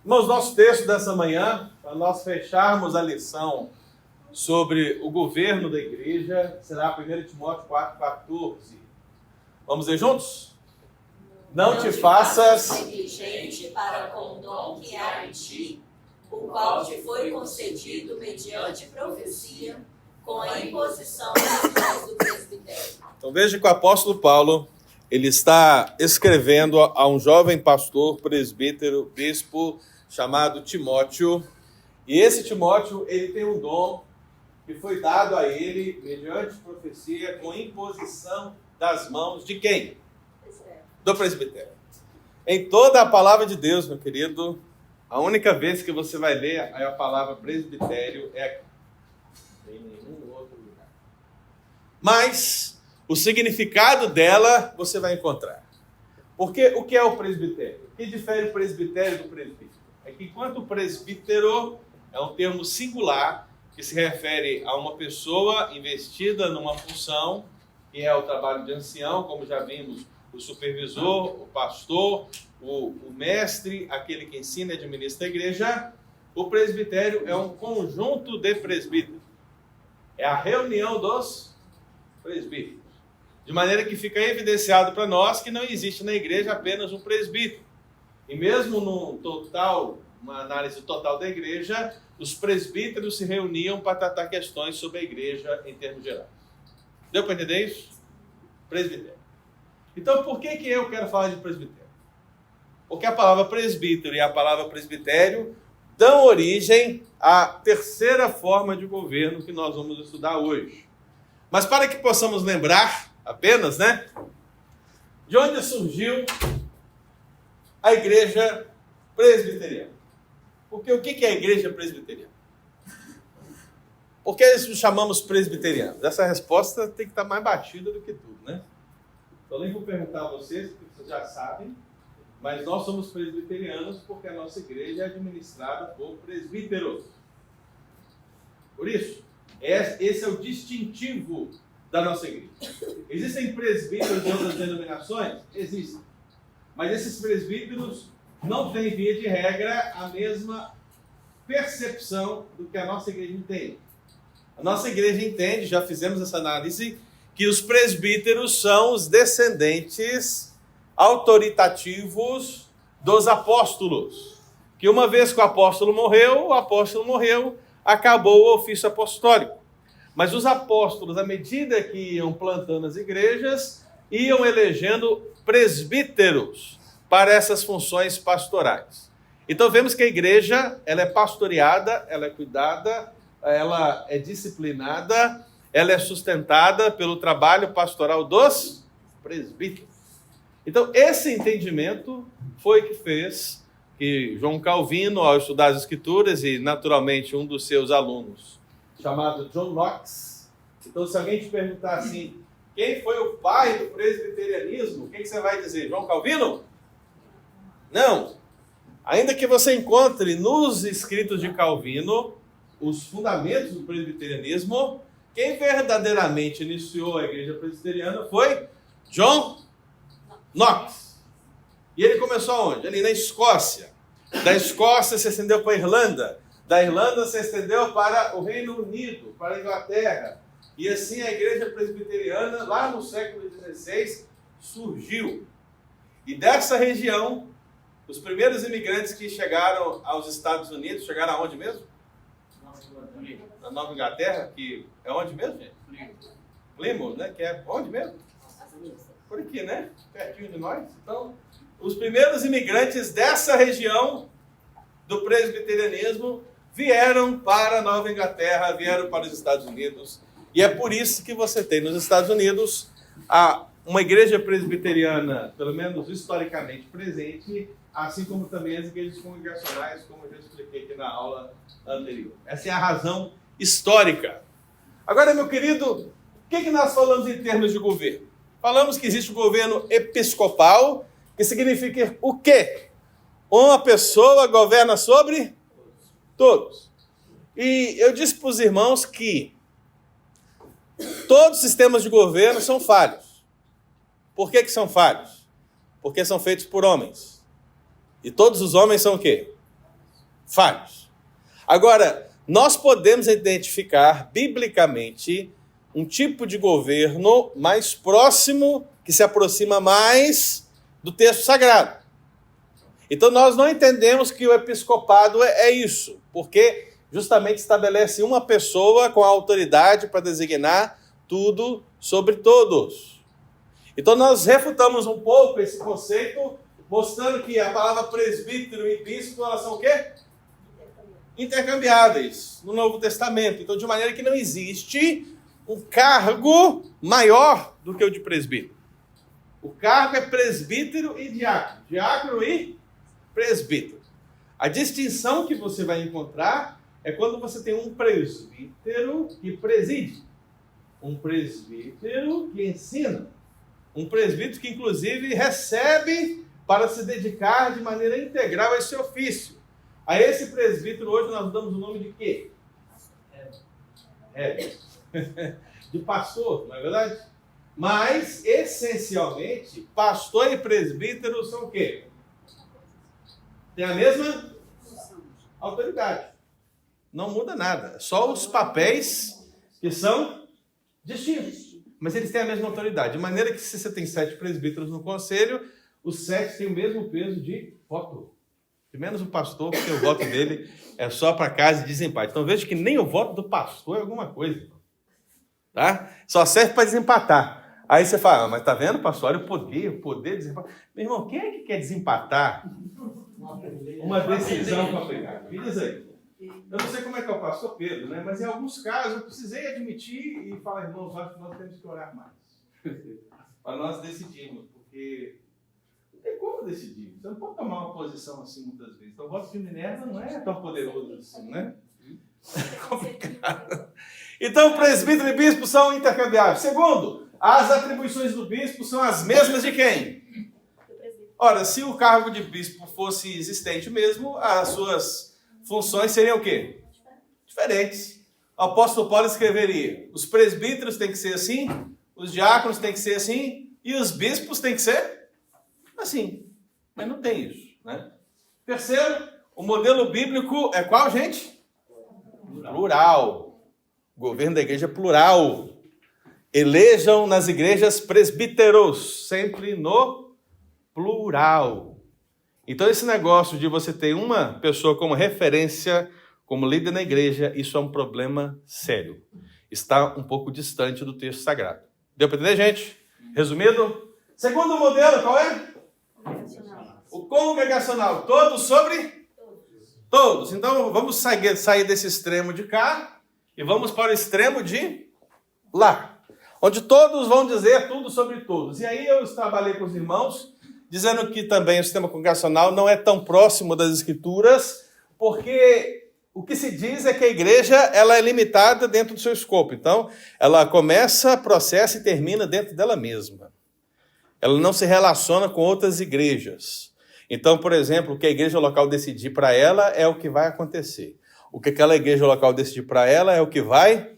Irmãos, nosso texto dessa manhã, para nós fecharmos a lição sobre o governo da igreja, será 1 Timóteo 4,14. Vamos ler juntos? Não te faças negligente para com o dom que há em ti, o qual te foi concedido mediante profecia, com a imposição das mãos do presbitério. Então veja que o apóstolo Paulo, ele está escrevendo a um jovem pastor, presbítero, bispo, chamado Timóteo. E esse Timóteo, ele tem um dom que foi dado a ele mediante profecia, com imposição das mãos de quem? Do presbitério. Em toda a palavra de Deus, meu querido, a única vez que você vai ler a palavra presbitério é aqui. Em nenhum outro lugar. Mas o significado dela você vai encontrar. Porque o que é o presbitério? O que difere o presbitério do presbítero? É que enquanto o presbítero é um termo singular que se refere a uma pessoa investida numa função, que é o trabalho de ancião, como já vimos, o supervisor, o pastor, o mestre, aquele que ensina e administra a igreja. O presbitério é um conjunto de presbíteros. É a reunião dos presbíteros. De maneira que fica evidenciado para nós que não existe na igreja apenas um presbítero. E mesmo uma análise total da igreja, os presbíteros se reuniam para tratar questões sobre a igreja em termos gerais. Deu para entender isso? Presbitério. Então, por que eu quero falar de presbitério? Porque a palavra presbítero e a palavra presbitério dão origem à terceira forma de governo que nós vamos estudar hoje. Mas para que possamos lembrar apenas, de onde surgiu a igreja presbiteriana? Porque o que é a igreja presbiteriana? Por que nos chamamos presbiterianos? Essa resposta tem que estar mais batida do que tudo, Eu nem vou perguntar a vocês, porque vocês já sabem, mas nós somos presbiterianos porque a nossa igreja é administrada por presbíteros. Por isso, esse é o distintivo da nossa igreja. Existem presbíteros de outras denominações? Existem. Mas esses presbíteros não têm, via de regra, a mesma percepção do que a nossa igreja entende. A nossa igreja entende, já fizemos essa análise, que os presbíteros são os descendentes autoritativos dos apóstolos. Que uma vez que o apóstolo morreu, acabou o ofício apostólico. Mas os apóstolos, à medida que iam plantando as igrejas, iam elegendo presbíteros para essas funções pastorais. Então vemos que a igreja, ela é pastoreada, ela é cuidada, ela é disciplinada, ela é sustentada pelo trabalho pastoral dos presbíteros. Então esse entendimento foi que fez que João Calvino, ao estudar as Escrituras, e naturalmente um dos seus alunos, chamado John Knox. Então, se alguém te perguntar assim, quem foi o pai do presbiterianismo, o que você vai dizer? João Calvino? Não. Ainda que você encontre nos escritos de Calvino os fundamentos do presbiterianismo, quem verdadeiramente iniciou a igreja presbiteriana foi John Knox. E ele começou onde? Ali na Escócia. Da Escócia se estendeu para a Irlanda. Da Irlanda se estendeu para o Reino Unido, para a Inglaterra. E assim a igreja presbiteriana, lá no século XVI, surgiu. E dessa região, os primeiros imigrantes que chegaram aos Estados Unidos, chegaram aonde mesmo? Na Nova Inglaterra, que é onde mesmo, gente? Plymouth, que é onde mesmo? Por aqui, pertinho de nós. Então, os primeiros imigrantes dessa região do presbiterianismo vieram para a Nova Inglaterra, vieram para os Estados Unidos. E é por isso que você tem nos Estados Unidos uma igreja presbiteriana, pelo menos historicamente presente, assim como também as igrejas congregacionais, como eu já expliquei aqui na aula anterior. Essa é a razão histórica. Agora, meu querido, o que nós falamos em termos de governo? Falamos que existe o governo episcopal, que significa o quê? Uma pessoa governa sobre todos. E eu disse para os irmãos que todos os sistemas de governo são falhos. Por que são falhos? Porque são feitos por homens. E todos os homens são o quê? falhos. Agora, nós podemos identificar biblicamente um tipo de governo mais próximo, que se aproxima mais do texto sagrado. Então nós não entendemos que o episcopado é isso, porque justamente estabelece uma pessoa com a autoridade para designar tudo sobre todos. Então nós refutamos um pouco esse conceito, mostrando que a palavra presbítero e bispo, elas são o quê? Intercambiáveis no Novo Testamento. Então, de maneira que não existe um cargo maior do que o de presbítero. O cargo é presbítero e diácono. Diácono e presbítero. A distinção que você vai encontrar é quando você tem um presbítero que preside, um presbítero que ensina, um presbítero que inclusive recebe para se dedicar de maneira integral a esse ofício. A esse presbítero hoje nós damos o nome de quê? De pastor, não é verdade? Mas, essencialmente, pastor e presbítero são o quê? Tem a mesma autoridade. Não muda nada. Só os papéis que são distintos. Mas eles têm a mesma autoridade. De maneira que se você tem 7 presbíteros no conselho, os 7 têm o mesmo peso de voto. Menos o pastor, porque o voto dele é só para casa de desempate. Então veja que nem o voto do pastor é alguma coisa. Tá? Só serve para desempatar. Aí você fala, mas tá vendo, pastor? Olha o poder de desempatar. Meu irmão, quem é que quer desempatar uma decisão complicada? Me diz aí. Eu não sei como é que é o pastor Pedro, né? Mas em alguns casos eu precisei admitir e falar, irmãos, acho que nós temos que orar mais. Para nós decidirmos, porque não tem como decidir. Você não pode tomar uma posição assim muitas vezes. Então o voto de Minerva não é tão poderoso assim, né? É complicado. Então, presbítero e bispo são intercambiáveis. Segundo, as atribuições do bispo são as mesmas de quem? Ora, se o cargo de bispo fosse existente mesmo, as suas funções seriam o quê? Diferentes. O apóstolo Paulo escreveria: os presbíteros têm que ser assim, os diáconos têm que ser assim, e os bispos têm que ser assim. Mas não tem isso, né? Terceiro, o modelo bíblico é qual, gente? Plural. O governo da igreja é plural. Elejam nas igrejas presbíteros, sempre no plural. Então esse negócio de você ter uma pessoa como referência, como líder na igreja, isso é um problema sério. Está um pouco distante do texto sagrado. Deu para entender, gente? Resumido? Segundo modelo, qual é? O congregacional. Todos sobre? Todos. Então vamos sair desse extremo de cá e vamos para o extremo de lá, onde todos vão dizer tudo sobre todos. E aí eu trabalhei com os irmãos, dizendo que também o sistema congregacional não é tão próximo das escrituras, porque o que se diz é que a igreja ela é limitada dentro do seu escopo. Então, ela começa, processa e termina dentro dela mesma. Ela não se relaciona com outras igrejas. Então, por exemplo, o que a igreja local decidir para ela é o que vai acontecer. O que aquela igreja local decidir para ela é o que vai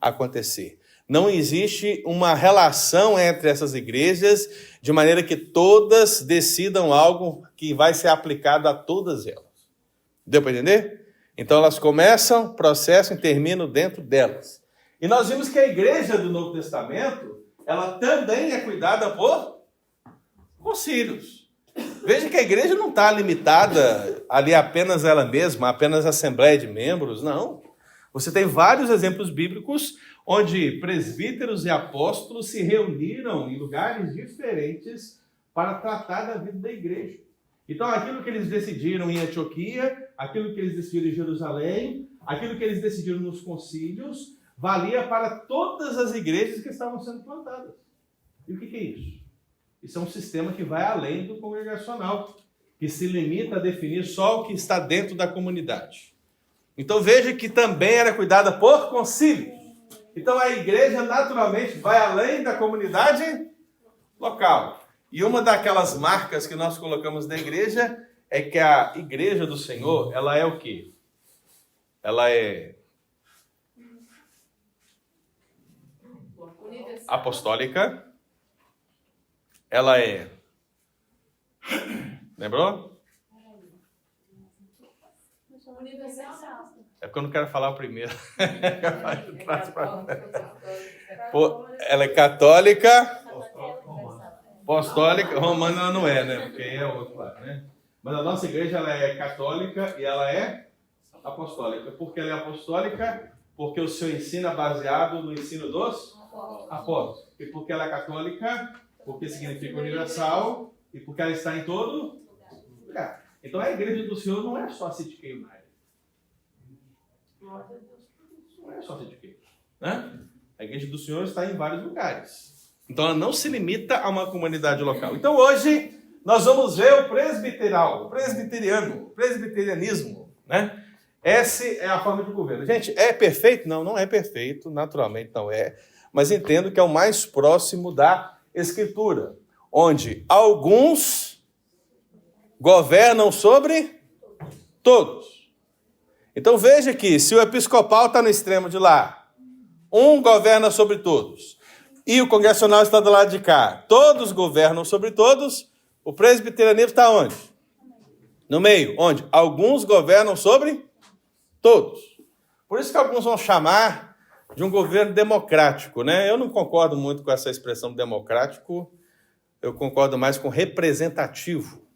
acontecer. Não existe uma relação entre essas igrejas de maneira que todas decidam algo que vai ser aplicado a todas elas. Deu para entender? Então elas começam, processam e terminam dentro delas. E nós vimos que a igreja do Novo Testamento, ela também é cuidada por concílios. Veja que a igreja não está limitada ali apenas a ela mesma, apenas a assembleia de membros, não. Você tem vários exemplos bíblicos onde presbíteros e apóstolos se reuniram em lugares diferentes para tratar da vida da igreja. Então, aquilo que eles decidiram em Antioquia, aquilo que eles decidiram em Jerusalém, aquilo que eles decidiram nos concílios, valia para todas as igrejas que estavam sendo plantadas. E o que é isso? Isso é um sistema que vai além do congregacional, que se limita a definir só o que está dentro da comunidade. Então veja que também era cuidada por concílio. Então a igreja naturalmente vai além da comunidade local. E uma daquelas marcas que nós colocamos na igreja é que a igreja do Senhor, ela é o quê? Ela é apostólica. Ela lembrou? Universal. É porque eu não quero falar o primeiro. De trás pra frente. Ela é católica, apostólica, romana ela não é, né? Porque é outro lado, né? Mas a nossa igreja ela é católica e ela é apostólica. Por que ela é apostólica? Porque o seu ensino é baseado no ensino dos apóstolos. E porque ela é católica? Porque significa universal e porque ela está em todo lugar. Então a igreja do Senhor não é só a City United. Não é só a City United, né? A igreja do Senhor está em vários lugares. Então ela não se limita a uma comunidade local. Então hoje nós vamos ver o presbiterianismo, né? Essa é a forma de governo. Gente, é perfeito? Não, não é perfeito, naturalmente não é. Mas entendo que é o mais próximo da Escritura, onde alguns governam sobre todos. Então veja que se o episcopal está no extremo de lá, um governa sobre todos, e o congregacional está do lado de cá, todos governam sobre todos, o presbiterianismo está onde? No meio, onde? Alguns governam sobre todos. Por isso que alguns vão chamar de um governo democrático, né? Eu não concordo muito com essa expressão democrático, eu concordo mais com representativo.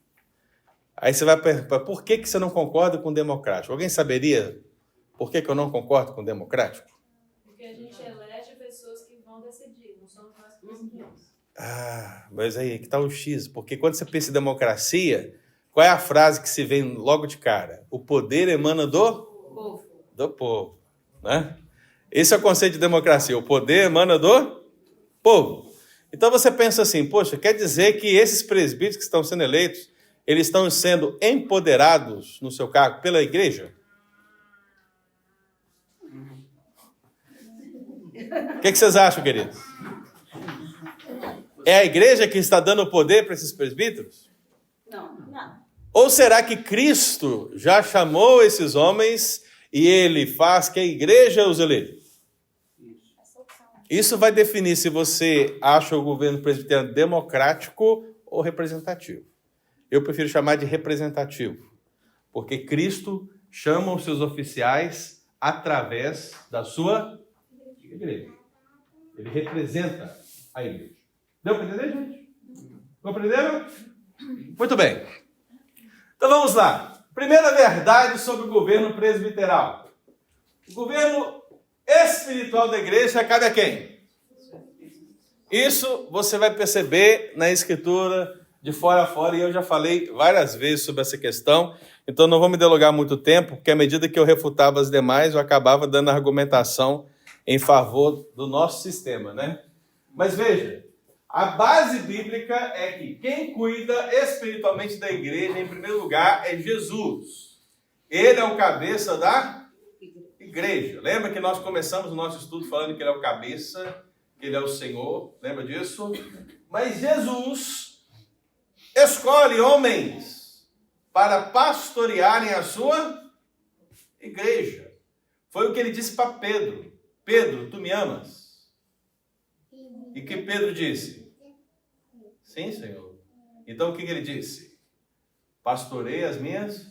Aí você vai perguntar, por que você não concorda com democrático? Alguém saberia por que eu não concordo com democrático? Porque a gente elege pessoas que vão decidir, não somos nós que decidimos. Mas aí que está o X, porque quando você pensa em democracia, qual é a frase que se vem logo de cara? O poder emana do povo, né? Esse é o conceito de democracia, o poder emana do povo. Então você pensa assim, poxa, quer dizer que esses presbíteros que estão sendo eleitos, eles estão sendo empoderados no seu cargo pela igreja? O que vocês acham, queridos? É a igreja que está dando poder para esses presbíteros? Não. Ou será que Cristo já chamou esses homens e ele faz que a igreja os eleja? Isso vai definir se você acha o governo presbiteriano democrático ou representativo. Eu prefiro chamar de representativo, porque Cristo chama os seus oficiais através da sua igreja. Ele representa a igreja. Deu para entender, gente? Compreenderam? Muito bem. Então vamos lá. Primeira verdade sobre o governo presbiteral. O governo espiritual da igreja cabe a quem? Isso você vai perceber na Escritura de fora a fora, e eu já falei várias vezes sobre essa questão, então não vou me delongar muito tempo, porque à medida que eu refutava as demais, eu acabava dando argumentação em favor do nosso sistema, né? Mas veja, a base bíblica é que quem cuida espiritualmente da igreja, em primeiro lugar, é Jesus. Ele é o cabeça da igreja. Lembra que nós começamos o nosso estudo falando que ele é o cabeça, que ele é o Senhor, lembra disso? Mas Jesus escolhe homens para pastorearem a sua igreja. Foi o que ele disse para Pedro. Pedro, tu me amas? E que Pedro disse? Sim, Senhor. Então o que ele disse? Pastorei as minhas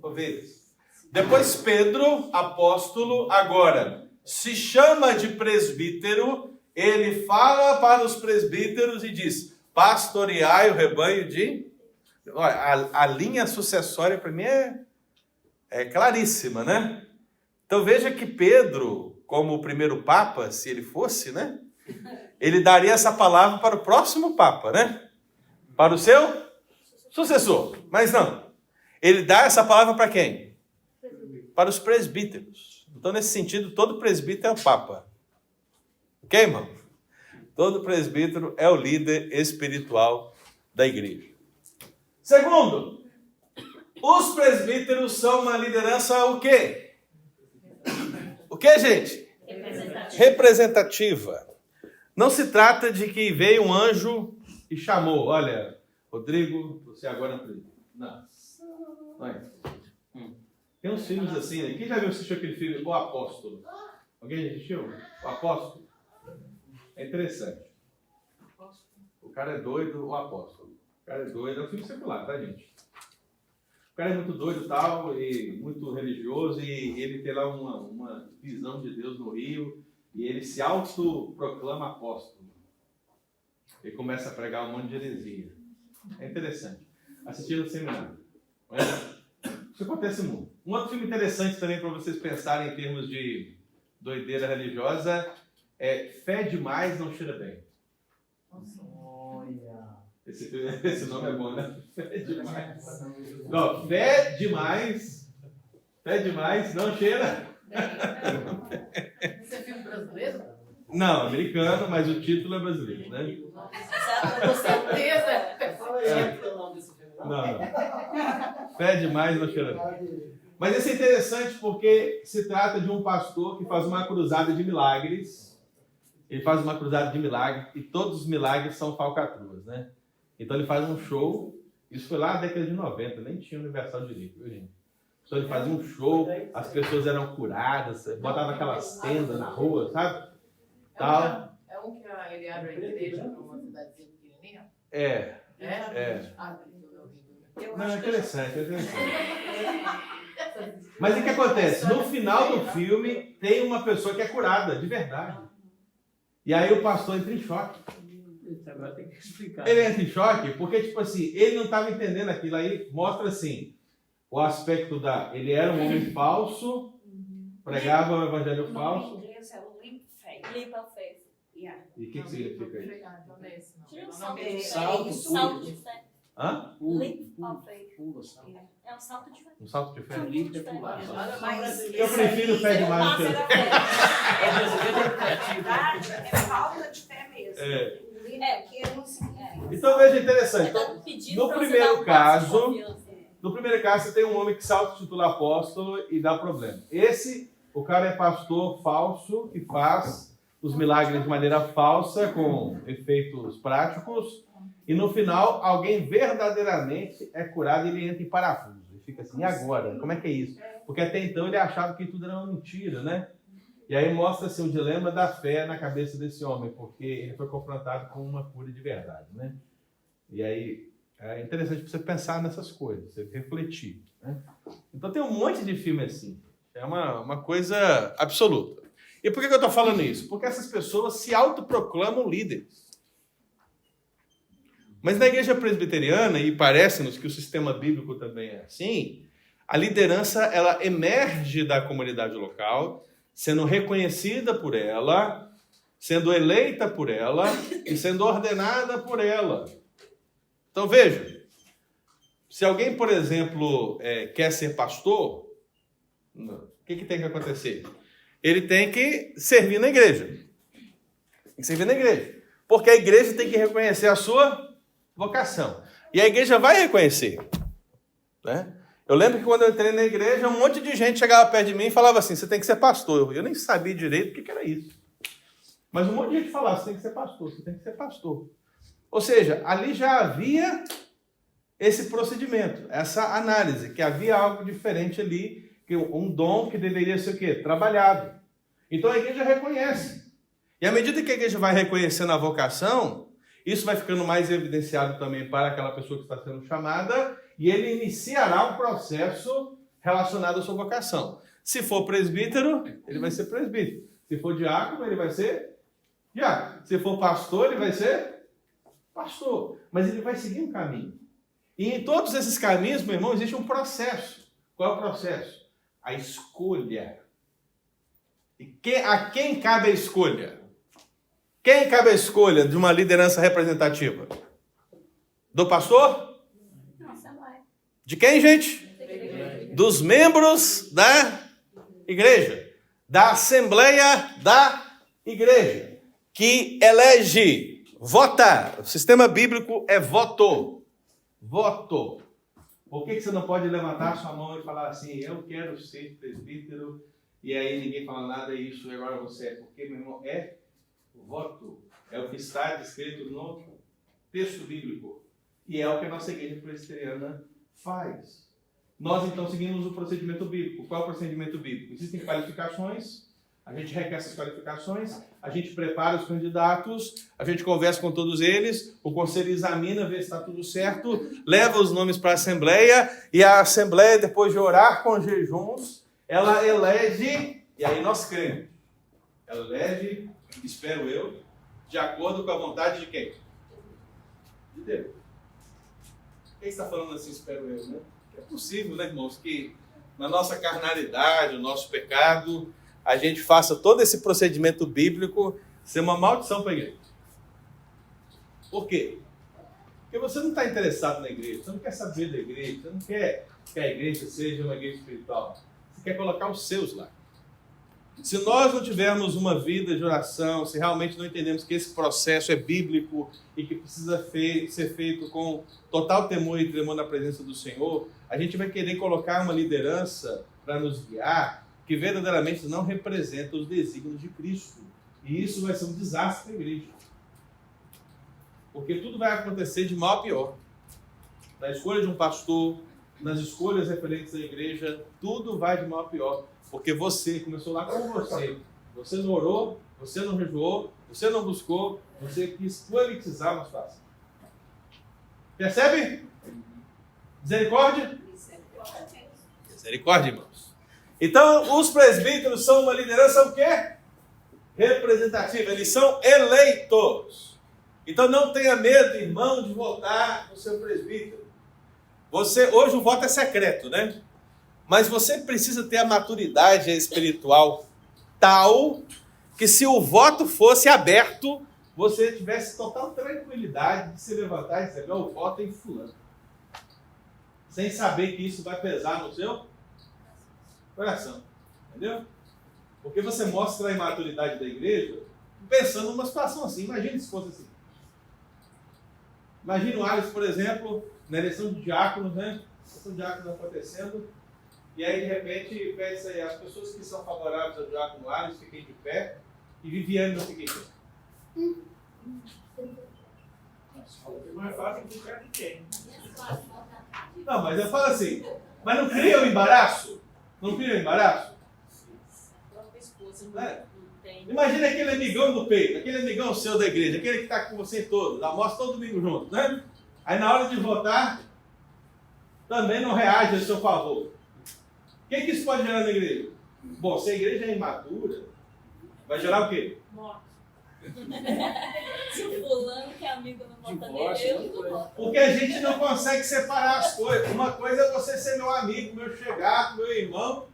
ovelhas. Depois Pedro, apóstolo, agora se chama de presbítero, ele fala para os presbíteros e diz: pastoreai o rebanho de... Olha, a linha sucessória para mim é claríssima, né? Então veja que Pedro, como o primeiro papa, se ele fosse, né? Ele daria essa palavra para o próximo papa, né? Para o seu sucessor. Mas não. Ele dá essa palavra para quem? Para os presbíteros. Então, nesse sentido, todo presbítero é o papa. Ok, irmão? Todo presbítero é o líder espiritual da igreja. Segundo, os presbíteros são uma liderança o quê? O quê, gente? Representativa. Não se trata de que veio um anjo e chamou. Olha, Rodrigo, você agora é presbítero. Não. Não é. Tem uns filmes assim, né? Quem já viu assistir aquele filme, O Apóstolo? Alguém já assistiu? O Apóstolo? É interessante. O cara é doido, o apóstolo. O cara é doido, é um filme secular, tá, gente? O cara é muito doido e tal, e muito religioso, e ele tem lá uma visão de Deus no Rio, e ele se autoproclama apóstolo. Ele começa a pregar um monte de heresia. É interessante. Assistir no seminário. Isso acontece muito. Um outro filme interessante também para vocês pensarem em termos de doideira religiosa é Fé Demais Não Cheira Bem. Esse nome é bom, né? Fé demais. Não, fé demais não cheira. Esse é filme brasileiro? Não, americano, mas o título é brasileiro, né? Com certeza. Não. Fé demais não cheira bem. Mas isso é interessante porque se trata de um pastor que faz uma cruzada de milagres. Ele faz uma cruzada de milagres e todos os milagres são falcatruas, né? Então ele faz um show, isso foi lá na década de 90, nem tinha Universal direito, viu, gente? Então ele fazia um show, as pessoas eram curadas, botava aquelas tendas na rua, sabe? Tal. É um que ele abre a igreja numa cidadezinha pequenininha? É. Não, é interessante, é interessante. Mas o que acontece? No final do filme, tem uma pessoa que é curada, de verdade. E aí o pastor entra em choque. Agora tem que explicar. Ele entra em choque porque, tipo assim, ele não estava entendendo aquilo. Aí mostra, assim, o aspecto da... Ele era um homem falso, pregava o evangelho falso. O nome em inglês é o Leap Faith. Leap of faith. Yeah. E o que significa isso? Tira o Salto, salto de fé. Hã? Leap of faith. Pula, salto. Yeah. É um salto de fé. Um salto de fé? Leap é pular. Mas Eu prefiro fé demais do que... É brasileiro é criativo. verdade, é falta de fé mesmo. É. Que não significa. Então veja, interessante. Tá Então, pedindo no pra você primeiro dar um caso- passo de confiança. no primeiro caso, você tem um homem que se auto-titula apóstolo e dá problema. O cara é pastor falso que faz os milagres de maneira falsa, com efeitos práticos, e no final, alguém verdadeiramente é curado e ele entra em parafuso. Ele fica assim, e agora? Como é que é isso? Porque até então ele achava que tudo era uma mentira, né? E aí mostra assim, o dilema da fé na cabeça desse homem, porque ele foi confrontado com uma cura de verdade, né? E aí é interessante você pensar nessas coisas, você refletir, né? Então tem um monte de filme assim, é uma coisa absoluta. E por que eu estou falando isso? Porque essas pessoas se autoproclamam líderes. Mas na igreja presbiteriana, e parece-nos que o sistema bíblico também é assim, a liderança ela emerge da comunidade local, sendo reconhecida por ela, sendo eleita por ela e sendo ordenada por ela. Então veja, se alguém, por exemplo, quer ser pastor, o que tem que acontecer? Ele tem que servir na igreja. Tem que servir na igreja. Porque a igreja tem que reconhecer a sua vocação. E a igreja vai reconhecer. Né? Eu lembro que quando eu entrei na igreja, um monte de gente chegava perto de mim e falava assim, você tem que ser pastor. Eu nem sabia direito o que era isso. Mas um monte de gente falava, você tem que ser pastor, você tem que ser pastor. Ou seja, ali já havia esse procedimento, essa análise, que havia algo diferente ali, que um dom que deveria ser o quê? Trabalhado. Então a igreja reconhece. E à medida que a igreja vai reconhecendo a vocação, isso vai ficando mais evidenciado também para aquela pessoa que está sendo chamada, e ele iniciará um processo relacionado à sua vocação. Se for presbítero, ele vai ser presbítero. Se for diácono, ele vai ser diácono. Se for pastor, ele vai ser pastor. Mas ele vai seguir um caminho. E em todos esses caminhos, meu irmão, existe um processo. Qual é o processo? A escolha. E a quem cabe a escolha? Quem cabe a escolha de uma liderança representativa? Do pastor? Nossa, vai. De quem, gente? Dos membros da igreja. Da Assembleia da Igreja. Que elege, vota. O sistema bíblico é voto. Voto. Por que você não pode levantar a sua mão e falar assim, eu quero ser presbítero, e aí ninguém fala nada, e isso agora você é? Porque, meu irmão, é voto. É o que está descrito no texto bíblico. E é o que a nossa igreja presbiteriana faz. Nós, então, seguimos o procedimento bíblico. Qual é o procedimento bíblico? Existem qualificações A gente requer essas qualificações, a gente prepara os candidatos, a gente conversa com todos eles, o conselho examina, vê se está tudo certo, leva os nomes para a Assembleia, e a Assembleia, depois de orar com jejuns, ela elege, e aí nós cremos. Ela elege, espero eu, de acordo com a vontade de quem? De Deus. Quem está falando assim, espero eu, né? É possível, né, irmãos, que na nossa carnalidade, o nosso pecado, a gente faça todo esse procedimento bíblico ser uma maldição para a igreja. Por quê? Porque você não está interessado na igreja, você não quer saber da igreja, você não quer que a igreja seja uma igreja espiritual. Você quer colocar os seus lá. Se nós não tivermos uma vida de oração, se realmente não entendemos que esse processo é bíblico e que precisa ser feito com total temor e tremor na presença do Senhor, a gente vai querer colocar uma liderança para nos guiar que verdadeiramente não representa os desígnios de Cristo. E isso vai ser um desastre para a igreja. Porque tudo vai acontecer de mal a pior. Na escolha de um pastor, nas escolhas referentes à igreja, tudo vai de mal a pior. Porque você, começou lá com você. Você não orou, você não jejuou, você não buscou, você quis politizar uma situação. Percebe? Misericórdia? Misericórdia, irmãos. Então, os presbíteros são uma liderança o quê? Representativa. Eles são eleitos. Então, não tenha medo, irmão, de votar no seu presbítero. Hoje o voto é secreto, né? Mas você precisa ter a maturidade espiritual tal que se o voto fosse aberto, você tivesse total tranquilidade de se levantar e dizer, o voto é em fulano. Sem saber que isso vai pesar no seu coração. Entendeu? Porque você mostra a imaturidade da igreja pensando numa situação assim. Imagina se fosse assim. Imagina o Alisson, por exemplo, na eleição de diáconos, né? A eleição de diáconos acontecendo. E aí, de repente, pensa aí, as pessoas que são favoráveis ao diácono Alisson fiquem de pé e Viviane não fiquem de pé. Mais fácil ficar de quem? Não, mas eu falo assim, mas não cria um embaraço? Não cria um embaraço? A própria esposa É. não tem. Imagina aquele amigão do peito, aquele amigão seu da igreja, aquele que está com você todos, almoça todo domingo junto, né? Aí na hora de votar, também não reage a seu favor. O que isso pode gerar na igreja? Bom, se a igreja é imatura, vai gerar o quê? Morte. Se o fulano que é amigo não vota nele, eu não voto. Porque a gente não consegue separar as coisas. Uma coisa é você ser meu amigo, meu chegado, meu irmão,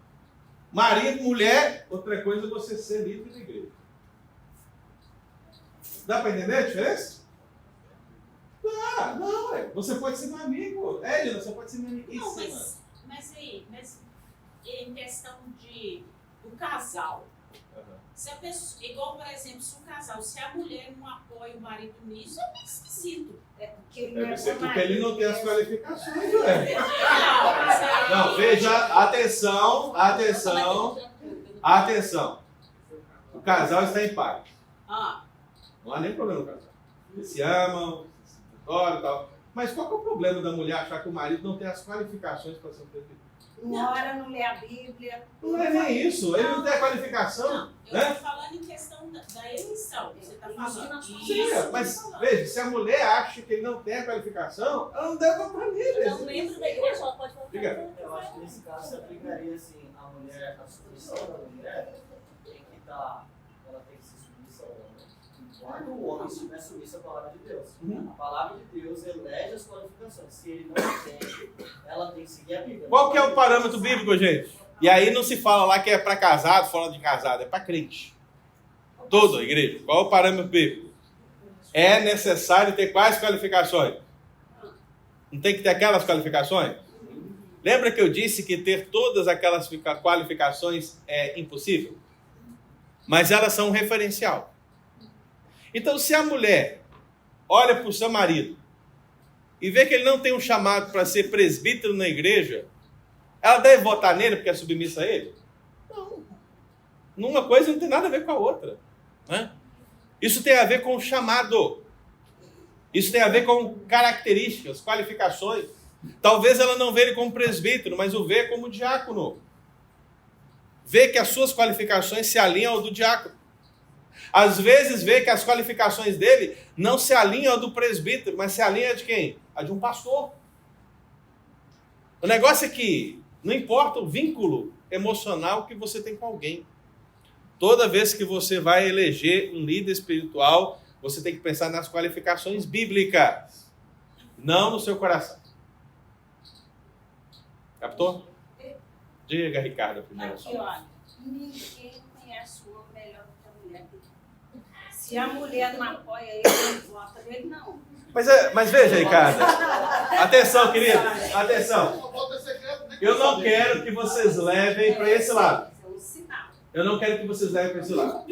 marido, mulher. Outra coisa é você ser líder da igreja. Dá para entender a diferença? Ah, não, ué. Você pode ser meu amigo. Edna, você pode ser minha amiga. Não, mas em questão do casal, se a pessoa, igual, por exemplo, se um casal, se a mulher não apoia o marido nisso, é meio esquisito. É porque ele Deve ser é porque ele não tem as qualificações, ué. Não, mas aí- Não, veja, atenção. O casal está em paz. Ah, Não há nem problema no casal. Eles se amam, se adoram e tal. Mas qual que é o problema da mulher achar que o marido não tem as qualificações para ser um presbítero? Não ora, não lê a Bíblia. Não é nem isso. Ele não tem a qualificação, não, eu né? estou falando em questão da eleição, você está falando. Sim, mas veja, se a mulher acha que ele não tem a qualificação, ela não deve votar nele. Não membro da igreja, ela pode votar. Diga. Eu acho que nesse caso se aplicaria assim, a mulher, a submissão da mulher tem que estar, ela tem que ser submissa ao homem, enquanto o homem estiver submisso à palavra de Deus. A palavra de Deus elege as qualificações. Se ele não entende, ela tem que seguir a Bíblia. Qual que é o parâmetro bíblico, gente? E aí não se fala lá que é para casado, fora de casado, é para crente. Toda a igreja. Qual é o parâmetro bíblico? É necessário ter quais qualificações? Não tem que ter aquelas qualificações? Lembra que eu disse que ter todas aquelas qualificações é impossível? Mas elas são um referencial. Então, se a mulher olha para o seu marido e vê que ele não tem um chamado para ser presbítero na igreja, ela deve votar nele porque é submissa a ele? Não. Uma coisa não tem nada a ver com a outra, né? Isso tem a ver com o chamado. Isso tem a ver com características, qualificações. Talvez ela não vê ele como presbítero, mas o vê como diácono. vê que as suas qualificações se alinham ao do diácono. Às vezes vê que as qualificações dele não se alinham ao do presbítero, mas se alinham a de quem? A de um pastor. O negócio é que não importa o vínculo emocional que você tem com alguém. Toda vez que você vai eleger um líder espiritual, você tem que pensar nas qualificações bíblicas, não no seu coração. Captou? Diga, Ricardo, primeiro. Aqui, olha, ninguém conhece o homem melhor do que a mulher. Se a mulher não apoia ele, não vota nele, não. Mas veja, Ricardo. Atenção, querido. Atenção. Eu não quero que vocês levem para esse lado. Eu não quero que vocês levem para esse lado.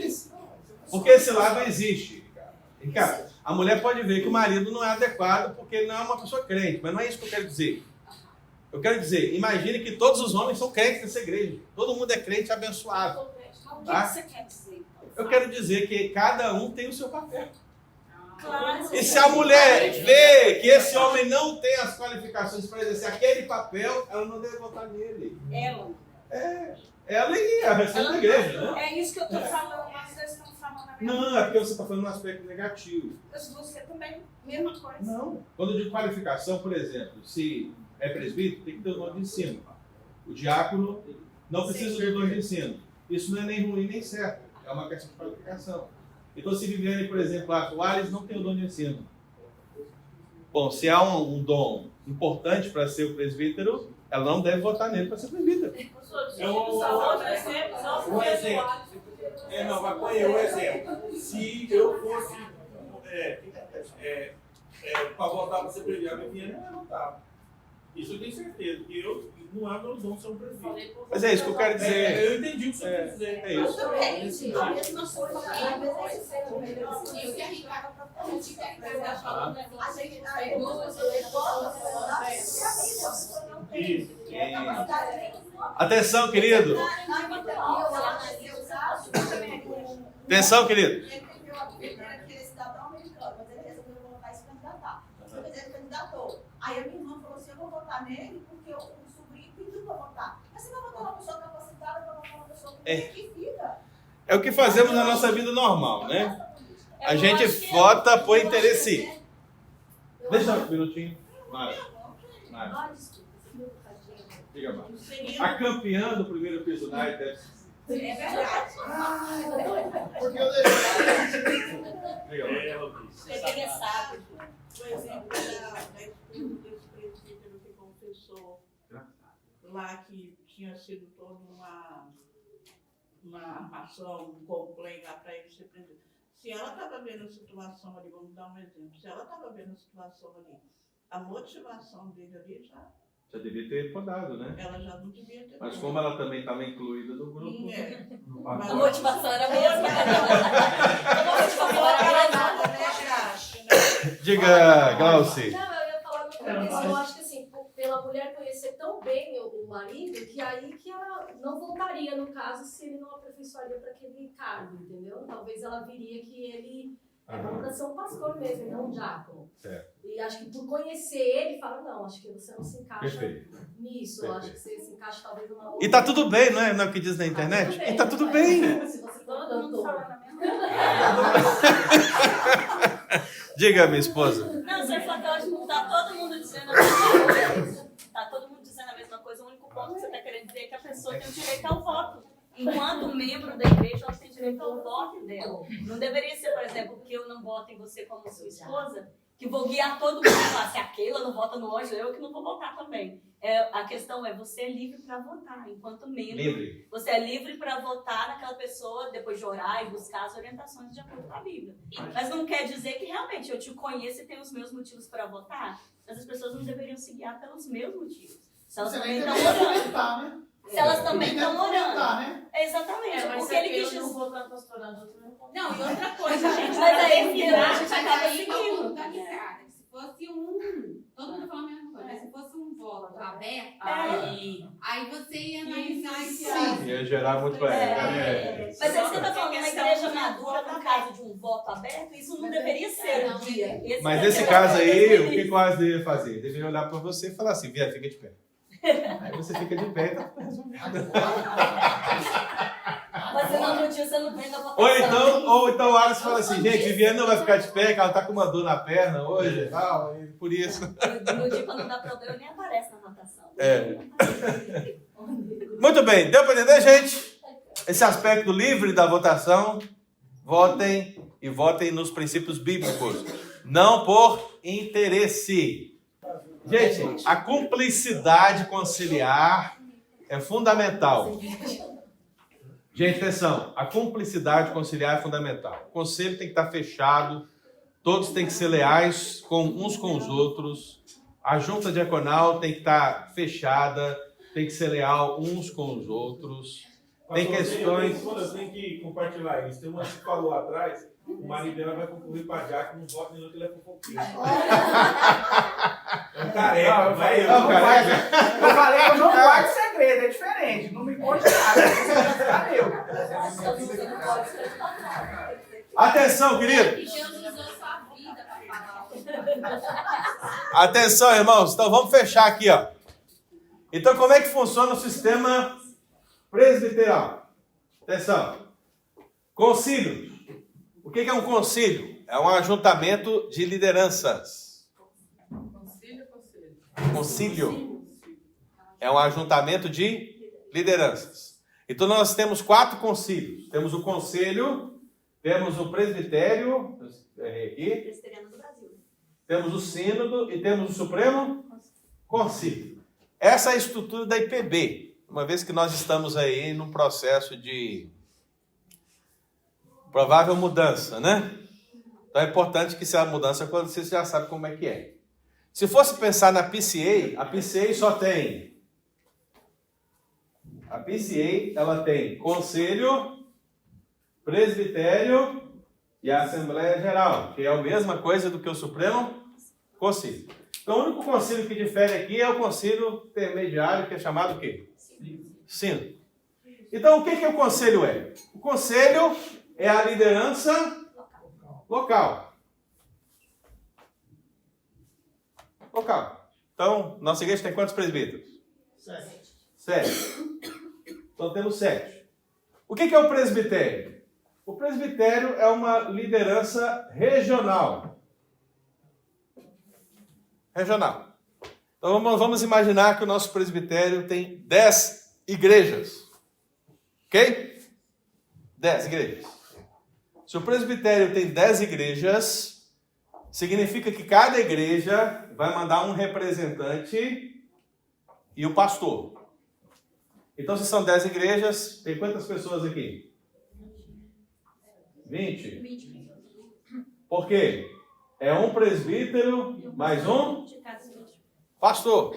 Porque esse lado existe, Ricardo. A mulher pode ver que o marido não é adequado porque ele não é uma pessoa crente. Mas não é isso que eu quero dizer. Eu quero dizer, imagine que todos os homens são crentes nessa igreja. Todo mundo é crente abençoado. O que Tá? você quer dizer? Eu quero dizer que cada um tem o seu papel. Claro. E se a mulher vê que esse homem não tem as qualificações para exercer aquele papel, ela não deve votar nele. Ela. Ela e a restante da igreja, né? É isso que eu estou falando, mas vocês estão falando a mesma Não, é porque você está falando um aspecto negativo. coisa. Você também, mesma coisa. Não. Quando eu digo qualificação, por exemplo, se é presbítero, tem que ter o dom de ensino. O diácono não precisa do dom de ensino. Isso não é nem ruim nem certo. É uma questão de qualificação. Então, se Viviane, por exemplo, o Ares não tem o dom de ensino. Bom, se há um dom importante para ser o presbítero, ela não deve votar nele para ser presbítero. Um exemplo. Não, vai pôr um exemplo. Se eu fosse para votar para ser presbítero, a minha não ia votar. Isso eu tenho certeza, porque eu não é meu dom ser um presbítero. Mas é isso que eu quero dizer. Eu entendi o que você quer dizer. É isso. A mesma coisa. E o que a Ricardo propôs, o que a Ricardo está falando é Isso. Atenção, querido. Atenção, querido. Ele aquele cidadão americano, mas ele resolveu voltar e se candidatar. Ele se candidatou. Aí a minha irmã falou assim: eu vou votar nele porque o sobrinho pediu para votar. Mas você vai votar uma pessoa capacitada para votar uma pessoa que fica? É o que fazemos na nossa vida normal, né? A gente vota por interesse. Deixa um minutinho. Mara. Diga, Mara. A campeã do primeiro piso night deve ser. É verdade. Porque eu deixei. Interessado. O exemplo desse presbítero que confessou lá que tinha sido toda uma armação, um complô lá para ele ser presbítero. Se ela estava vendo a situação ali, vamos dar um exemplo, se ela estava vendo a situação ali, a motivação dele ali já devia ter podado, né? ela já não devia ter. Mas como ela também estava incluída no grupo. A motivação era a mesma. Diga, Glauci. Não, eu ia falar no começo. Eu acho que assim, pela mulher conhecer tão bem o marido, que aí que ela não voltaria, no caso, se ele não aperfeiçoaria para aquele cargo, entendeu? Talvez ela viria que ele é bom para ser um pastor mesmo, não um diácono. Certo. E acho que por conhecer ele, fala, não, acho que você não se encaixa nisso. Perfeito. Acho que você se encaixa talvez numa outra. E tá tudo bem, não é? Não é o que diz na internet? E tá tudo bem. Se você for doutor. Diga, minha esposa. Não, você falou que eu acho que tá todo mundo dizendo a mesma coisa. Tá todo mundo dizendo a mesma coisa. O único ponto que você está querendo dizer é que a pessoa tem o direito ao voto. Enquanto membro da igreja, ela tem direito ao voto dela. Não deveria ser, por exemplo, que eu não voto em você como sua esposa, que vou guiar todo mundo e falar, se aquela não vota no anjo, eu que não vou votar também. A questão é, você é livre para votar, enquanto membro. Livre. Você é livre para votar naquela pessoa, depois de orar e buscar as orientações de acordo com a Bíblia. Mas não quer dizer que realmente eu te conheço e tenho os meus motivos para votar, mas as pessoas não deveriam se guiar pelos meus motivos. Se elas também estão orando. Se elas também estão orando. Exatamente. Mas Porque ele quis eu não dizer. vou estar pastorando outro não. Não, e outra coisa, gente. Mas aí, a gente acaba seguindo. Se fosse todo mundo fala a mesma coisa, mas se fosse um voto aberto, aí você ia analisar esse Ia gerar muito Mas é isso que eu estou falando, na igreja madura, no caso de um voto aberto, isso não deveria ser um dia. Mas nesse caso aí, o que o Ares deveria fazer? Deveria olhar para você e falar assim, Via, fica de pé. Aí você fica de pé e tá tudo resolvido. não vem da votação. Ou então o Alisson fala assim, gente, Viviane não vai ficar de pé, que ela tá com uma dor na perna hoje e tal, e por isso. No dia quando não dá problema, nem aparece na votação. Muito bem, deu para entender, gente? Esse aspecto livre da votação, votem e votem nos princípios bíblicos, não por interesse. Gente, a cumplicidade conciliar é fundamental. Gente, atenção, a cumplicidade conciliar é fundamental. O conselho tem que estar fechado, todos têm que ser leais uns com os outros, a junta diaconal tem que estar fechada, tem que ser leal uns com os outros. Tem questões... Eu tenho que compartilhar isso. Tem uma que falou atrás, o marido dela vai concorrer para Jack, não vota nenhum que ele é fofoqueiro. É um careca, não é eu. Eu falei que eu não guardo segredo, é diferente. Não me conte nada. Atenção, querido. Atenção, irmãos. Então vamos fechar aqui, ó. Então como é que funciona o sistema presbiteral? Atenção. Concílio. O que é um concílio? É um ajuntamento de lideranças. Concílio. É um ajuntamento de lideranças. Então nós temos 4 concílios. Temos o conselho, temos o presbitério, aqui, temos o sínodo e temos o Supremo Concílio. Essa é a estrutura da IPB, uma vez que nós estamos aí num processo de provável mudança, né? Então é importante que se a mudança acontecer, você já sabe como é que é. Se fosse pensar na PCA, a PCA só tem... A PCA, ela tem conselho, presbitério e a Assembleia Geral, que é a mesma coisa do que o Supremo Concílio. Então, o único concílio que difere aqui é o concílio intermediário, que é chamado o quê? Sínodo. Então, o que o conselho é? O conselho é a liderança local. Então, nossa igreja tem quantos presbíteros? 7. Então, temos 7. O que é o presbitério? O presbitério é uma liderança regional. Então, vamos imaginar que o nosso presbitério tem 10 igrejas. Ok? 10 igrejas. Se o presbitério tem 10 igrejas, significa que cada igreja vai mandar um representante e o pastor. Então, se são 10 igrejas, tem quantas pessoas aqui? 20. Por quê? É um presbítero mais um pastor.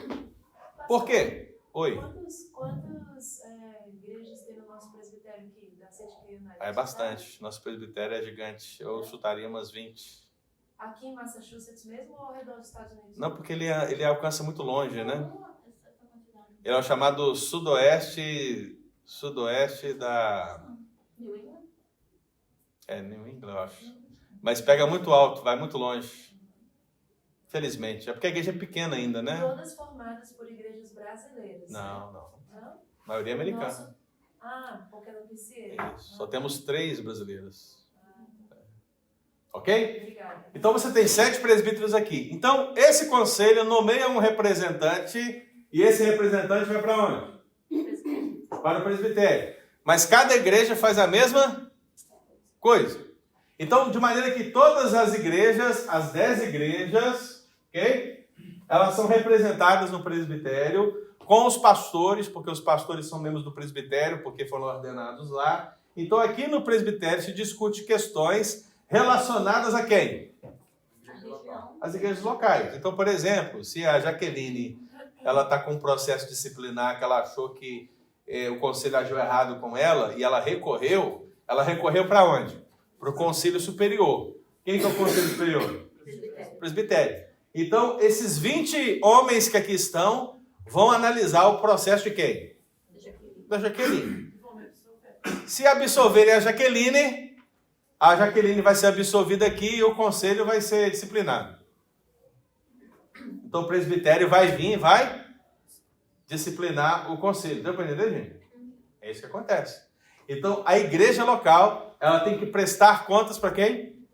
Por quê? Oi. Quantas igrejas tem no nosso presbitério aqui? Da Sede United? É bastante. Nosso presbitério é gigante. Eu chutaria umas 20. Aqui em Massachusetts mesmo ou ao redor dos Estados Unidos? Não, porque ele alcança muito longe, né? Ele é o chamado sudoeste da... New England? New England, eu acho. Mas pega muito alto, vai muito longe. Felizmente. É porque a igreja é pequena ainda, né? Todas formadas por igrejas brasileiras. Não. Não? Maioria americana. Porque não precisa. Isso. Só temos 3 brasileiras. Ok? Obrigada. Então você tem 7 presbíteros aqui. Então, esse conselho nomeia um representante e esse representante vai para onde? Para o presbitério. Mas cada igreja faz a mesma coisa. Então, de maneira que todas as igrejas, as 10 igrejas, ok? Elas são representadas no presbitério com os pastores, porque os pastores são membros do presbitério, porque foram ordenados lá. Então, aqui no presbitério se discute questões relacionadas a quem? As igrejas locais. Então, por exemplo, se a Jaqueline ela está com um processo disciplinar que ela achou que o conselho agiu errado com ela e ela recorreu para onde? Para o Conselho Superior. Quem que é o Conselho Superior? Presbitério. Então, esses 20 homens que aqui estão vão analisar o processo de quem? Da Jaqueline. Se absolverem a Jaqueline vai ser absolvida aqui e o conselho vai ser disciplinado. Então, o presbitério vai vir e vai disciplinar o conselho. Deu para entender, gente? É isso que acontece. Então, a igreja local, ela tem que prestar contas para quem?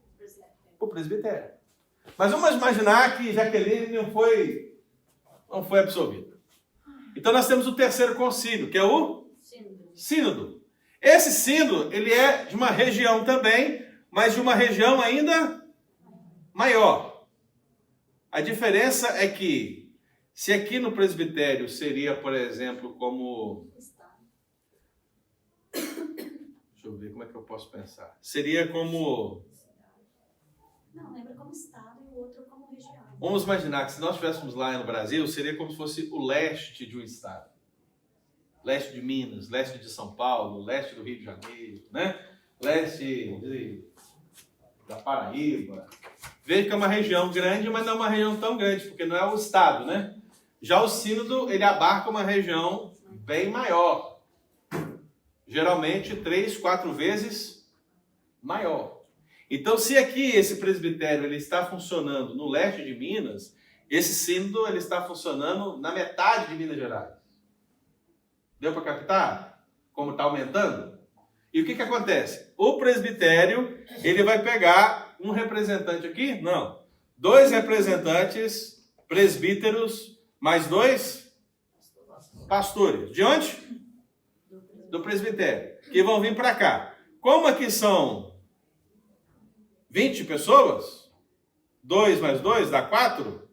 Para o presbitério. Mas vamos imaginar que Jaqueline não foi absolvida. Então, nós temos o terceiro concílio, que é o sínodo. Esse sínodo, ele é de uma região também, mas de uma região ainda maior. A diferença é que, se aqui no presbitério seria, por exemplo, como... Deixa eu ver como é que eu posso pensar. Seria como... Não, lembra como estado e o outro como região. Vamos imaginar que se nós estivéssemos lá no Brasil, seria como se fosse o leste de um estado. Leste de Minas, leste de São Paulo, leste do Rio de Janeiro, né? Leste da Paraíba. Veja que é uma região grande, mas não é uma região tão grande, porque não é o estado, né? Já o sínodo, ele abarca uma região bem maior. Geralmente 3, 4 vezes maior. Então, se aqui esse presbitério ele está funcionando no leste de Minas, esse sínodo ele está funcionando na metade de Minas Gerais. Deu para captar como está aumentando? E o que acontece? O presbitério ele vai pegar um representante aqui? Não. 2 representantes presbíteros mais 2 pastores. De onde? Do presbitério. Que vão vir para cá. Como aqui são 20 pessoas, 2 mais 2 dá 4.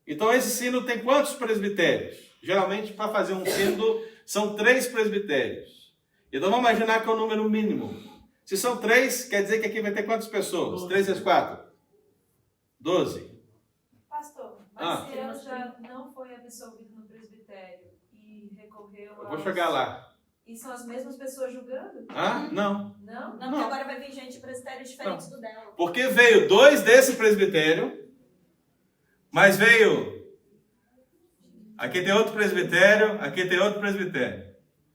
Então esse sínodo tem quantos presbitérios? Geralmente para fazer um sínodo são 3 presbitérios. Então vamos imaginar que é o número mínimo. Se são 3, quer dizer que aqui vai ter quantas pessoas? 3 vezes 4? 12. Pastor, mas se ela já não foi absolvido no presbitério e recorreu Eu vou chegar lá. E são as mesmas pessoas julgando? Ah, não. Não? Não, porque agora vai vir gente de presbitério diferente do dela. Porque veio 2 desse presbitério, mas veio... Aqui tem outro presbitério, aqui tem outro presbitério.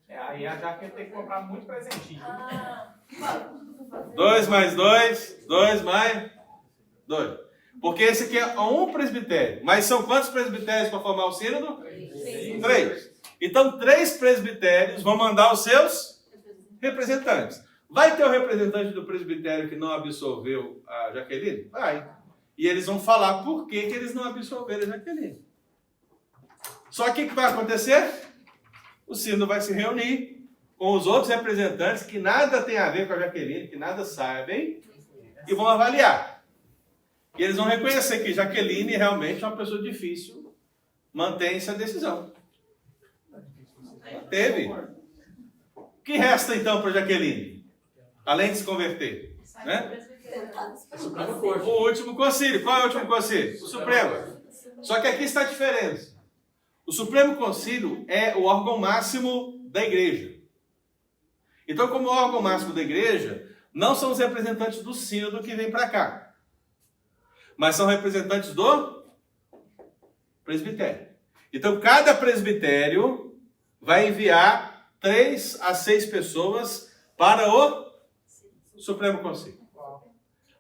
Aí a Jaque tem que comprar muito presentinho. 2 mais 2, 2 mais 2. Porque esse aqui é um presbitério. Mas são quantos presbitérios para formar o sínodo? 3. Então, 3 presbitérios vão mandar os seus representantes. Vai ter o representante do presbitério que não absolveu a Jaqueline? Vai. E eles vão falar por que eles não absolveram a Jaqueline. Só que o que vai acontecer? O sínodo vai se reunir com os outros representantes que nada tem a ver com a Jaqueline, que nada sabem, e vão avaliar. E eles vão reconhecer que Jaqueline realmente é uma pessoa difícil, mantém essa decisão. Teve. O que resta então para Jaqueline? Além de se converter. Né? O último concílio. Qual é o último concílio? O Supremo. Só que aqui está a diferença. O Supremo Concílio é o órgão máximo da igreja. Então, como órgão máximo da igreja, não são os representantes do sínodo que vêm para cá, mas são representantes do presbitério. Então, cada presbitério vai enviar 3 a 6 pessoas para o Supremo Concílio.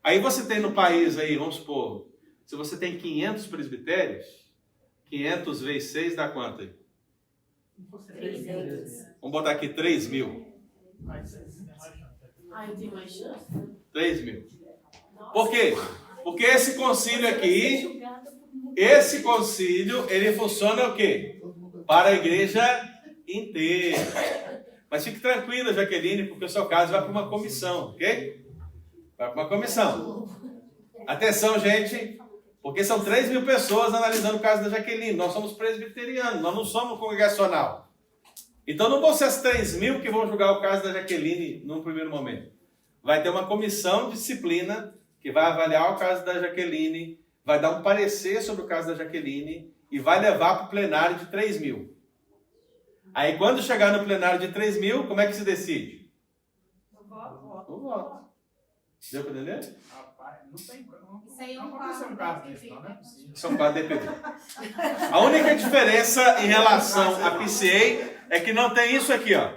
Aí você tem no país, aí, vamos supor, se você tem 500 presbitérios, 500 vezes 6 dá quanto aí? 300. Vamos botar aqui 3 mil. Ai, tem mais chance? 3 mil. Por quê? Porque esse concílio aqui, esse concílio, ele funciona o quê? Para a igreja inteira. Mas fique tranquila, Jaqueline, porque o seu caso vai para uma comissão, ok? Vai para uma comissão. Atenção, gente, porque são 3 mil pessoas analisando o caso da Jaqueline. Nós somos presbiterianos, nós não somos congregacional. Então não vão ser as 3 mil que vão julgar o caso da Jaqueline num primeiro momento. Vai ter uma comissão de disciplina que vai avaliar o caso da Jaqueline, vai dar um parecer sobre o caso da Jaqueline e vai levar para o plenário de 3 mil. Aí quando chegar no plenário de 3 mil, como é que se decide? No voto. Deu para entender? Rapaz, não tem como. Isso aí é um aconteceu um caso desse, não é possível. São 4 DPD. A única diferença em relação à PCA é que não tem isso aqui, ó.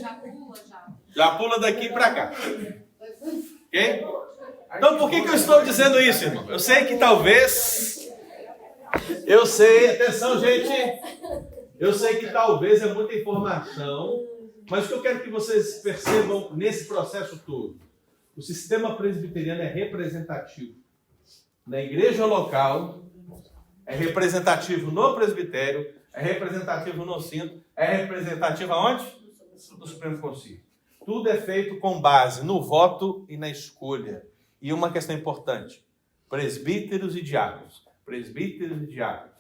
Já pula, já. Já pula daqui para cá. Ok? Então por que eu estou dizendo isso, irmão? Eu sei que talvez... atenção, gente. Eu sei que talvez é muita informação Mas o que eu quero que vocês percebam nesse processo todo, o sistema presbiteriano é representativo. Na igreja local, é representativo no presbitério, é representativo no sínodo, é representativo aonde? No Supremo Concílio. Tudo é feito com base no voto e na escolha. E uma questão importante, presbíteros e diáconos, presbíteros e diáconos,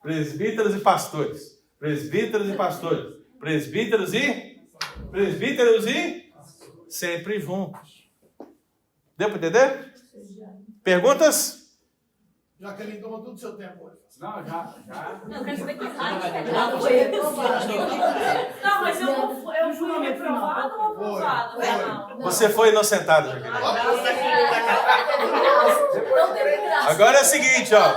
presbíteros e pastores, presbíteros e pastores, presbíteros e sempre juntos. Deu para entender? Perguntas? Jaqueline tomou todo o seu tempo hoje. Não, já. Não, eu quero saber que raio Não, mas eu fui reprovado ou aprovado? Não. Você foi inocentado, Jaqueline. Agora é o seguinte, ó.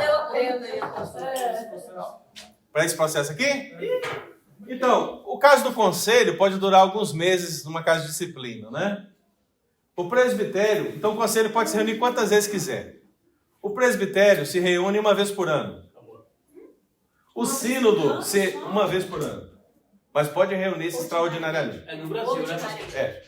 Para esse processo aqui? Então, o caso do conselho pode durar alguns meses numa casa de disciplina, né? O presbitério, então o conselho pode se reunir quantas vezes quiser. O presbitério se reúne uma vez por ano. O sínodo uma vez por ano. Mas pode reunir-se extraordinariamente. É no Brasil, né? É.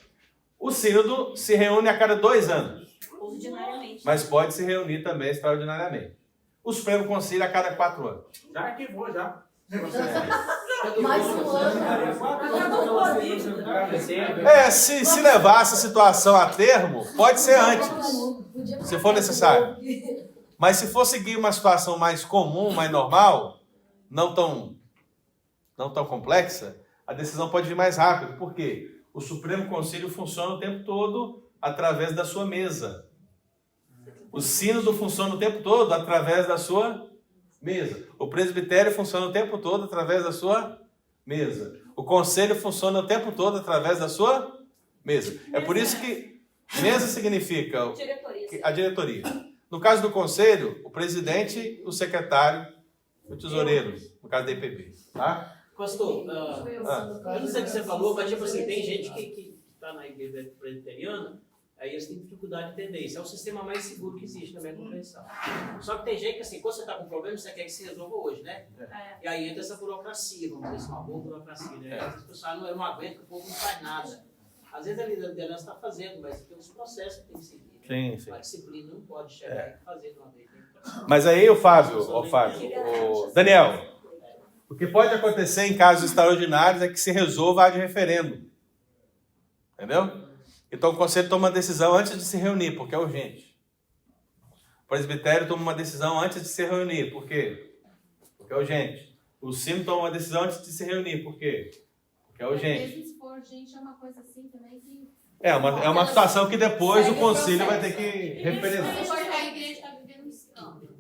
O sínodo se reúne a cada 2 anos. Ordinariamente. Mas pode se reunir também extraordinariamente. O Supremo Concílio a cada 4 anos. Já arquivou, já. Mais um ano. Se levar essa situação a termo, pode ser antes, se for necessário. Mas se for seguir uma situação mais comum, mais normal, não tão complexa, a decisão pode vir mais rápido. Por quê? O Supremo Concílio funciona o tempo todo através da sua mesa. O sínodo funciona o tempo todo através da sua mesa. O presbitério funciona o tempo todo através da sua mesa. O conselho funciona o tempo todo através da sua mesa. É por isso que mesa significa a diretoria. No caso do conselho, o presidente, o secretário e o tesoureiro, no caso da IPB. Tá? Pastor, eu não sei o que você falou, mas tipo assim, tem gente que está na igreja presbiteriana, aí eles têm dificuldade de entender. Isso é o sistema mais seguro que existe na minha compreensão. Só que tem gente que, assim, quando você está com um problema, você quer que se resolva hoje, né? E aí entra essa burocracia, vamos dizer assim, uma boa burocracia, né? As pessoas não aguentam, o povo não faz nada. Às vezes a liderança está fazendo, mas tem uns processos que tem que seguir. Né? Sim. A disciplina não pode chegar e fazer de uma vez. Mas aí, Daniel, o que pode acontecer em casos extraordinários é que se resolva a de referendo. Entendeu? Então o conselho toma uma decisão antes de se reunir, porque é urgente. O presbitério toma uma decisão antes de se reunir, por quê? Porque é urgente. O sínodo toma uma decisão antes de se reunir, por quê? Porque é urgente. Às vezes, se for urgente, é uma coisa assim também que... É uma situação que depois o conselho vai ter que referendar. A igreja está vivendo um escândalo.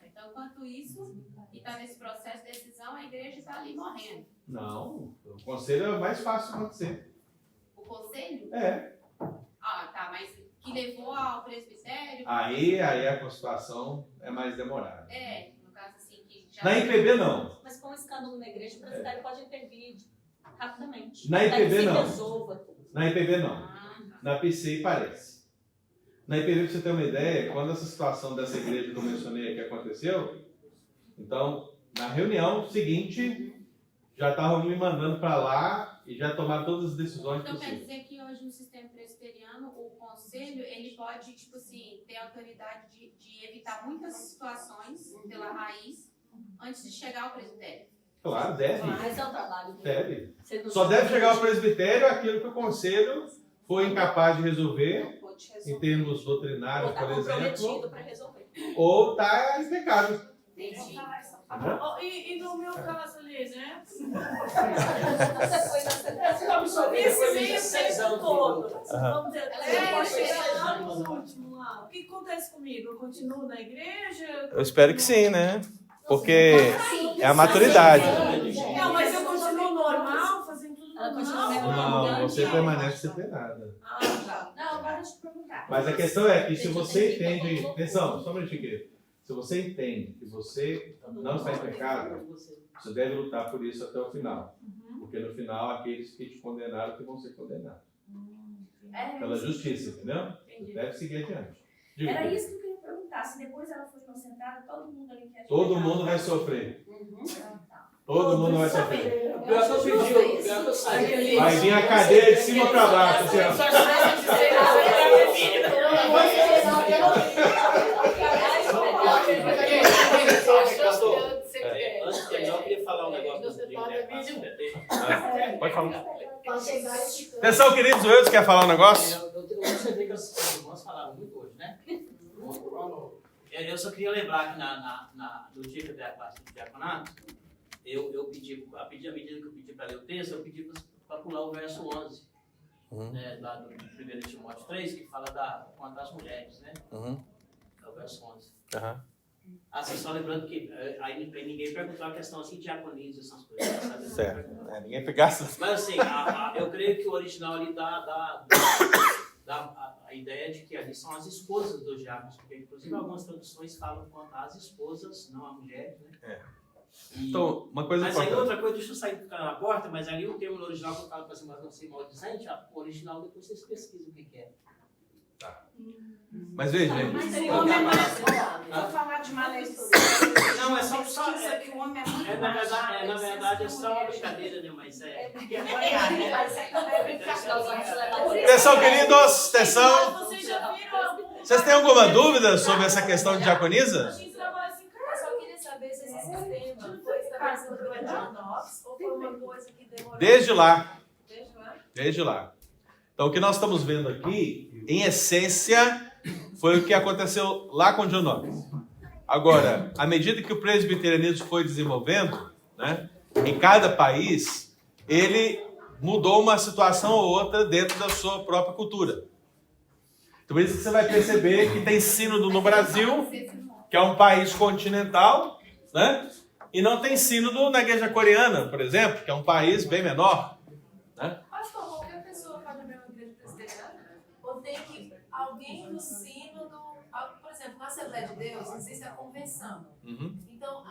Então, enquanto isso, e está nesse processo de decisão, a igreja está ali morrendo. Não, o conselho é o mais fácil de acontecer. O conselho? É. Ah, tá, mas que levou ao presbitério... Aí a situação é mais demorada. É, no caso assim, que já... Na IPB não. Mas com um escândalo na igreja, o presbitério pode intervir rapidamente. Na IPB não. Resolva. Na IPB não. Na PCI parece. Na IPB, para você ter uma ideia, quando essa situação dessa igreja que eu mencionei aqui aconteceu, então, na reunião seguinte, já estavam me mandando para lá e já tomaram todas as decisões então, possíveis. Então quer dizer que hoje no sistema presbiteriano, o conselho, ele pode, tipo assim, ter autoridade de evitar muitas situações pela raiz antes de chegar ao presbitério? Claro, deve. Esse é o trabalho. Deve. Só deve chegar ao presbitério aquilo que o conselho foi incapaz de resolver, em termos doutrinários, por exemplo, ou está impecável. E no meu caso ali, né? Esse meio tempo todo. Vamos dizer, depois chegar lá nos últimos lá. O que acontece comigo? Eu continuo na igreja? Eu espero que sim, né? Porque é a maturidade. Não, mas eu continuo normal, fazendo tudo normal. Não, você permanece disciplinada. Tá. Não, agora deixa eu perguntar. Mas a questão é que se você entende... Atenção, só um minutinho, querido. Se você entende que você não está em pecado, você deve lutar por isso até o final. Porque no final, aqueles que te condenaram que vão ser condenados. Pela justiça, entendeu? Você deve seguir adiante. Diga. Era isso que eu queria perguntar. Se depois ela for inocentada, todo mundo ali quer... Todo mundo vai sofrer. Tá. Todo mundo vai sofrer. Pior que eu pedi, pior que eu saí. Vai vir a cadeia de cima para baixo. Assim, ó. Antes de terminar, eu queria falar um negócio do Pode falar. Atenção, queridos, o Wilson quer falar um negócio? Eu observei que os irmãos falaram muito hoje, né? Eu só queria lembrar que no dia da classe de diaconato, eu pedi, à medida que eu pedi para ler o texto, eu pedi para pular o verso 11, né, lá do 1 Timóteo 3, que fala quanto às mulheres, né? É o verso 11. Assim, só lembrando que aí ninguém perguntou a questão assim, diaconisa, essas coisas, sabe? Certo. Ninguém pegasse. Mas assim, eu creio que o original ali dá a ideia de que ali são as esposas dos diáconos, porque inclusive algumas traduções falam quanto às esposas, não a mulheres, né? Então, uma coisa mas importante. aí outra coisa, deixa eu sair do cara na porta, mas ali o termo no original que eu falo para assim, mas não ser maldizente, o original depois vocês pesquisam o que é. Tá. Mas veja, Mas o homem é mais. Vou falar de maldição. Não, é só pesquisa que o homem é muito na verdade é só uma brincadeira, né? Mas é. Atenção, queridos, atenção. Vocês têm alguma dúvida sobre essa questão de diaconisa? Eu só queria saber se esse sistema foi estabelecido por nós ou foi uma coisa que demorou. Desde lá. Desde lá. Então, o que nós estamos vendo aqui, em essência, foi o que aconteceu lá com John Knox. Agora, à medida que o presbiterianismo foi desenvolvendo, né, em cada país, ele mudou uma situação ou outra dentro da sua própria cultura. Então, por isso que você vai perceber que tem sínodo no Brasil, que é um país continental, né, e não tem sínodo na igreja coreana, por exemplo, que é um país bem menor, né? Pastor, qualquer pessoa pode abrir uma igreja presbiteriana? Ou tem que alguém do sínodo, por exemplo, na Assembleia de Deus existe a convenção. Então,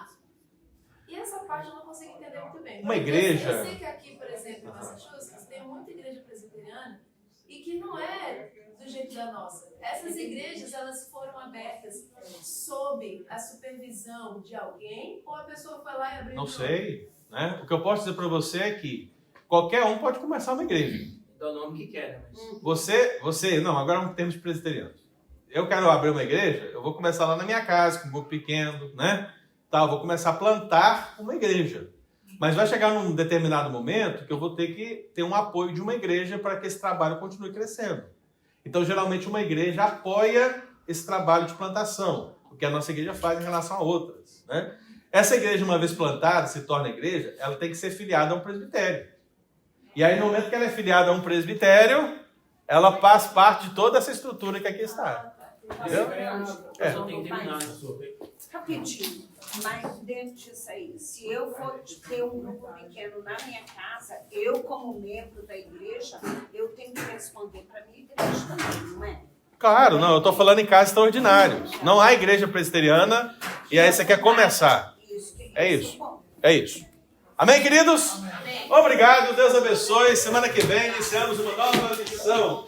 e essa parte eu não consigo entender muito bem. Uma igreja. Eu sei que aqui, por exemplo, em Massachusetts, tem muita igreja presbiteriana e que não é do jeito da nossa. Essas igrejas, elas foram abertas sob a supervisão de alguém ou a pessoa foi lá e abriu? Não sei, né? O que eu posso dizer para você é que qualquer um pode começar uma igreja. Dá o nome que quer, mas... Você, não, agora é um termo de presbiterianos. Eu quero abrir uma igreja, eu vou começar lá na minha casa, com um grupo pequeno, né? Tá, eu vou começar a plantar uma igreja. Mas vai chegar num determinado momento que eu vou ter que ter um apoio de uma igreja para que esse trabalho continue crescendo. Então, geralmente, uma igreja apoia esse trabalho de plantação, o que a nossa igreja faz em relação a outras, né? Essa igreja, uma vez plantada, se torna igreja, ela tem que ser filiada a um presbitério. E aí, no momento que ela é filiada a um presbitério, ela faz parte de toda essa estrutura que aqui está. Entendeu? Rapidinho, mas dentro disso aí, se eu for ter um grupo pequeno na minha casa, eu como membro da igreja, eu tenho que responder para a minha igreja também, não é? Claro, não, eu estou falando em casos extraordinários. Não há igreja presbiteriana e aí você quer começar. É isso. É isso. Amém, queridos? Obrigado, Deus abençoe. Semana que vem iniciamos uma nova lição.